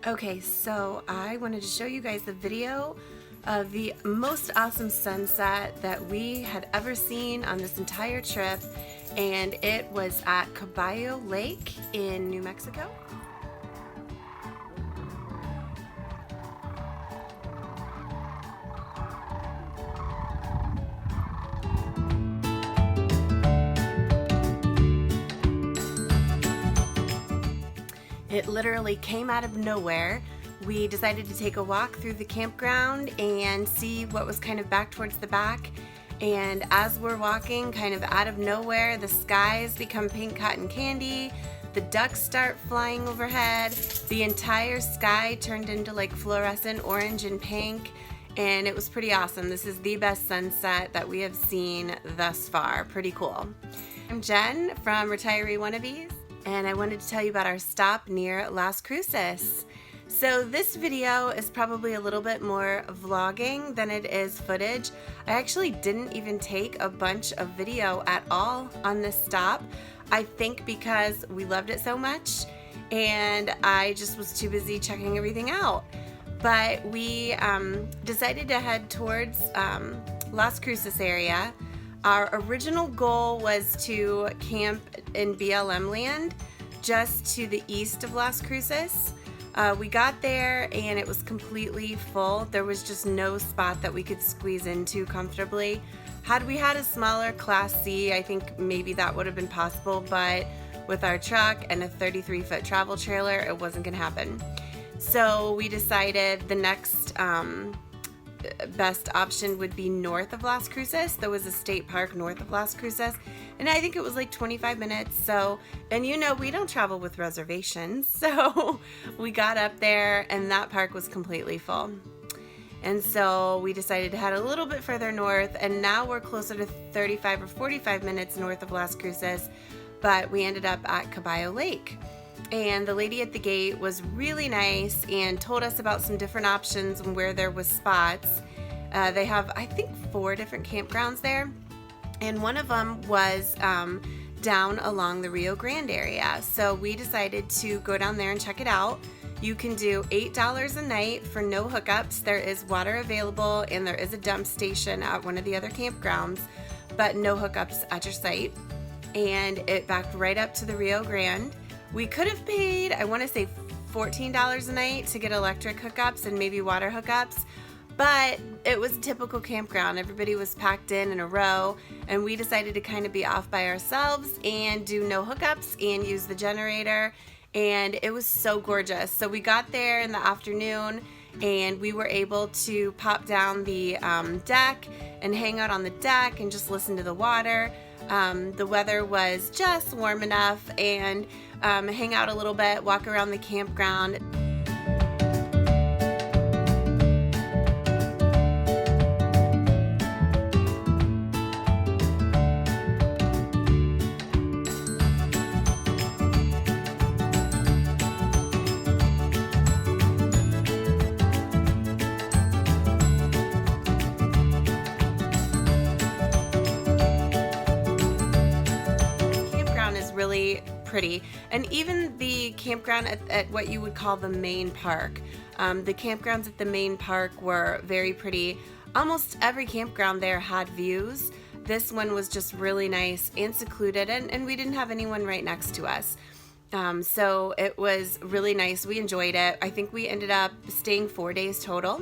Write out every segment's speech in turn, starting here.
Okay, so I wanted to show you guys the video of the most awesome sunset that we had ever seen on this entire trip, and it was at Caballo Lake in New Mexico. It literally came out of nowhere. We decided to take a walk through the campground and see what was kind of back towards the back. And as we're walking, kind of out of nowhere, the skies become pink cotton candy. The ducks start flying overhead. The entire sky turned into like fluorescent orange and pink. And it was pretty awesome. This is the best sunset that we have seen thus far. Pretty cool. I'm Jen from Retiree Wannabes, and I wanted to tell you about our stop near Las Cruces. So this video is probably a little bit more vlogging than it is footage. I actually didn't even take a bunch of video at all on this stop. I think because we loved it so much and I just was too busy checking everything out. But we decided to head towards Las Cruces area. Our original goal was to camp in BLM land just to the east of Las Cruces. We got there and it was completely full. There was just no spot that we could squeeze into comfortably. Had we had a smaller Class C, I think maybe that would have been possible, but with our truck and a 33-foot travel trailer, it wasn't gonna happen. So we decided the next best option would be north of Las Cruces. There was a state park north of Las Cruces, and I think it was like 25 minutes. So, and you know, we don't travel with reservations. So we got up there and that park was completely full. And so we decided to head a little bit further north, and now we're closer to 35 or 45 minutes north of Las Cruces, but we ended up at Caballo Lake. And the lady at the gate was really nice and told us about some different options and where there was spots. They have, I think, 4 different campgrounds there, and one of them was down along the Rio Grande area. So we decided to go down there and check it out. You can do $8 a night for no hookups. There is water available and there is a dump station at one of the other campgrounds, but no hookups at your site. And it backed right up to the Rio Grande. We could have paid, I want to say $14 a night to get electric hookups and maybe water hookups, but it was a typical campground. Everybody was packed in a row, and we decided to kind of be off by ourselves and do no hookups and use the generator, and it was so gorgeous. So we got there in the afternoon and we were able to pop down the deck and hang out on the deck and just listen to the water. The weather was just warm enough, and hang out a little bit, walk around the campground. Really pretty, and even the campground at what you would call the main park. The campgrounds at the main park were very pretty. Almost every campground there had views. This one was just really nice and secluded, and we didn't have anyone right next to us. So it was really nice. We enjoyed it. I think we ended up staying 4 days total.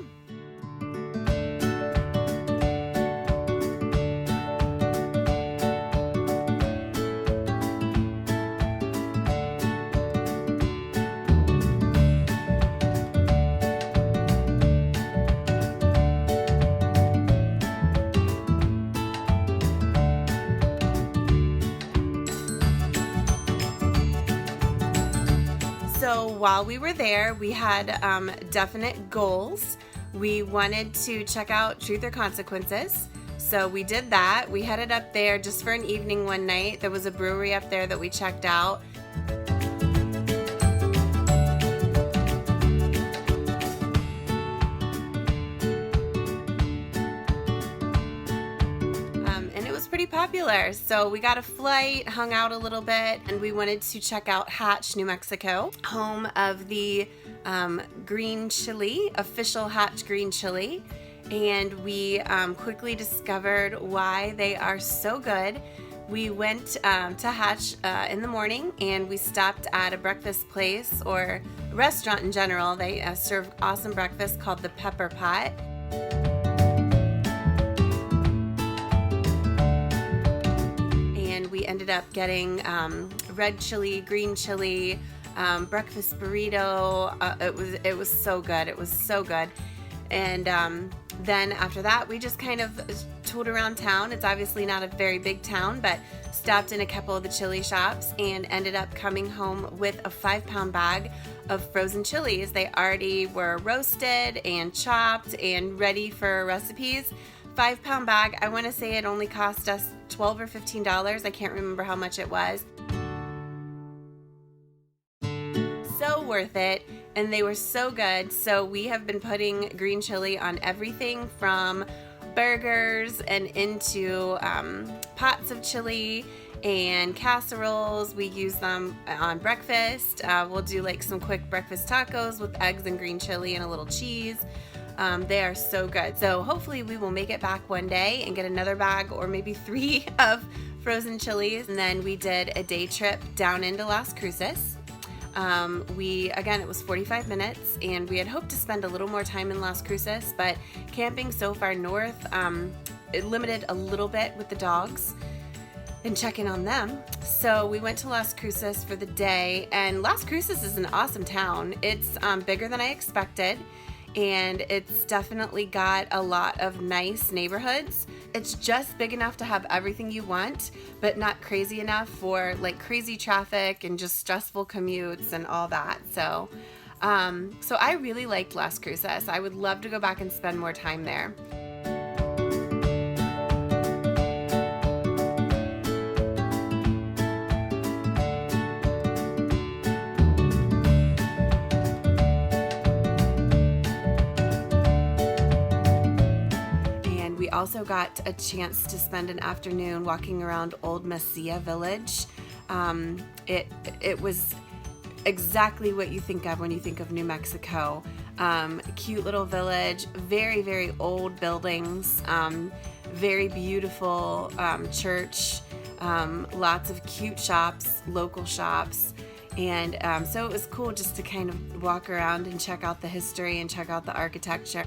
So while we were there, we had definite goals. We wanted to check out Truth or Consequences. So we did that. We headed up there just for an evening one night. There was a brewery up there that we checked out. And it was pretty popular. So we got a flight, hung out a little bit, and we wanted to check out Hatch, New Mexico, home of the green chili, official Hatch green chili. And we quickly discovered why they are so good. We went to Hatch in the morning, and we stopped at a breakfast place, or a restaurant in general. They serve awesome breakfast called the Pepper Pot. And we ended up getting red chili, green chili, breakfast burrito. It was so good. It was so good. And then after that, we just kind of toured around town. It's obviously not a very big town, but stopped in a couple of the chili shops and ended up coming home with a 5-pound bag of frozen chilies. They already were roasted and chopped and ready for recipes. 5-pound bag. I want to say it only cost us $12 or $15. I can't remember how much it was. So worth it. And they were so good. So we have been putting green chili on everything from burgers and into pots of chili and casseroles. We use them on breakfast. We'll do like some quick breakfast tacos with eggs and green chili and a little cheese. They are so good. So hopefully we will make it back one day and get another bag or maybe 3 of frozen chilies. And then we did a day trip down into Las Cruces. Again, it was 45 minutes, and we had hoped to spend a little more time in Las Cruces, but camping so far north, it limited a little bit with the dogs and checking on them. So we went to Las Cruces for the day, and Las Cruces is an awesome town. It's bigger than I expected, and it's definitely got a lot of nice neighborhoods. It's just big enough to have everything you want, but not crazy enough for like crazy traffic and just stressful commutes and all that. So I really liked Las Cruces. I would love to go back and spend more time there. We also got a chance to spend an afternoon walking around Old Mesilla Village. It was exactly what you think of when you think of New Mexico. Cute little village, very, very old buildings, very beautiful church, lots of cute shops, local shops. And so it was cool just to kind of walk around and check out the history and check out the architecture.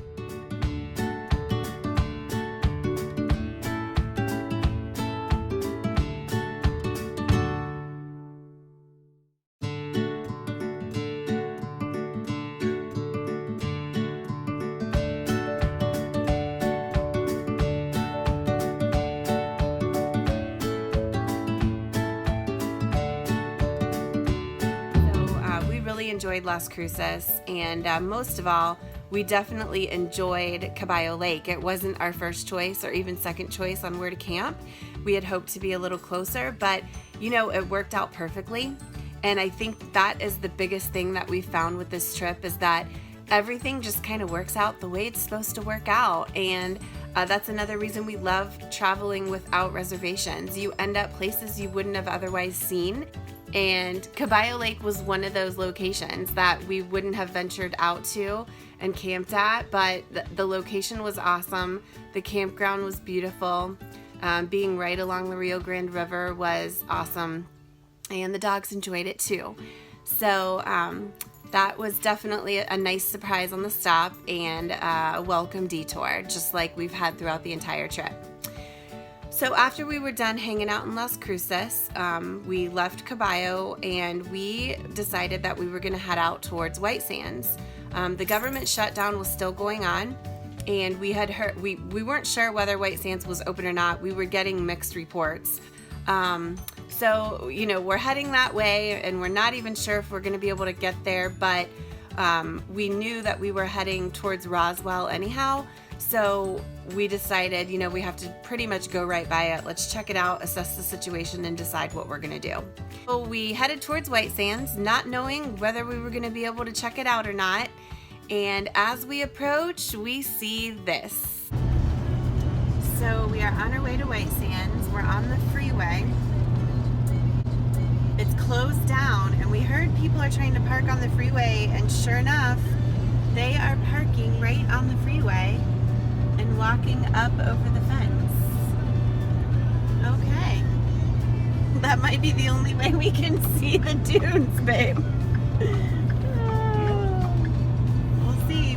Enjoyed Las Cruces, and most of all, we definitely enjoyed Caballo Lake. It wasn't our first choice or even second choice on where to camp. We had hoped to be a little closer, but you know, it worked out perfectly. And I think that is the biggest thing that we found with this trip, is that everything just kind of works out the way it's supposed to work out. And that's another reason we love traveling without reservations. You end up places you wouldn't have otherwise seen. And Caballo Lake was one of those locations that we wouldn't have ventured out to and camped at, but the location was awesome. The campground was beautiful. Being right along the Rio Grande River was awesome, and the dogs enjoyed it too. So that was definitely a nice surprise on the stop, and a welcome detour, just like we've had throughout the entire trip. So after we were done hanging out in Las Cruces, we left Caballo, and we decided that we were going to head out towards White Sands. The government shutdown was still going on, and we had heard, we weren't sure whether White Sands was open or not. We were getting mixed reports. So, you know, we're heading that way, and we're not even sure if we're going to be able to get there, but we knew that we were heading towards Roswell anyhow. So we decided, you know, we have to pretty much go right by it. Let's check it out, assess the situation, and decide what we're going to do. So we headed towards White Sands, not knowing whether we were going to be able to check it out or not. And as we approach, we see this. So we are on our way to White Sands. We're on the freeway. It's closed down, and we heard people are trying to park on the freeway, and sure enough, they are parking right on the freeway and walking up over the fence. Okay. That might be the only way we can see the dunes, babe. We'll see.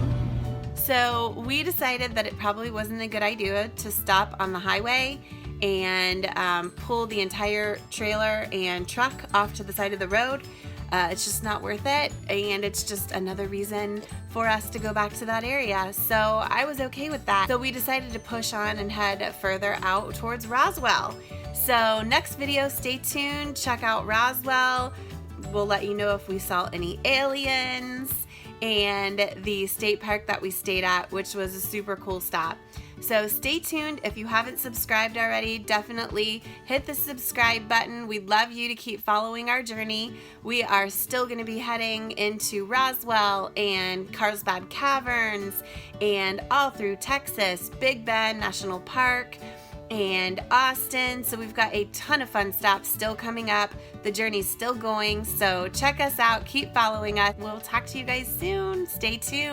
So we decided that it probably wasn't a good idea to stop on the highway and pull the entire trailer and truck off to the side of the road. It's just not worth it, and it's just another reason for us to go back to that area. So I was okay with that. So we decided to push on and head further out towards Roswell. So next video, stay tuned, check out Roswell. We'll let you know if we saw any aliens, and the state park that we stayed at, which was a super cool stop. So stay tuned. If you haven't subscribed already, definitely hit the subscribe button. We'd love you to keep following our journey. We are still going to be heading into Roswell and Carlsbad Caverns and all through Texas, Big Bend National Park, and Austin. So we've got a ton of fun stops still coming up. The journey's still going. So check us out. Keep following us. We'll talk to you guys soon. Stay tuned.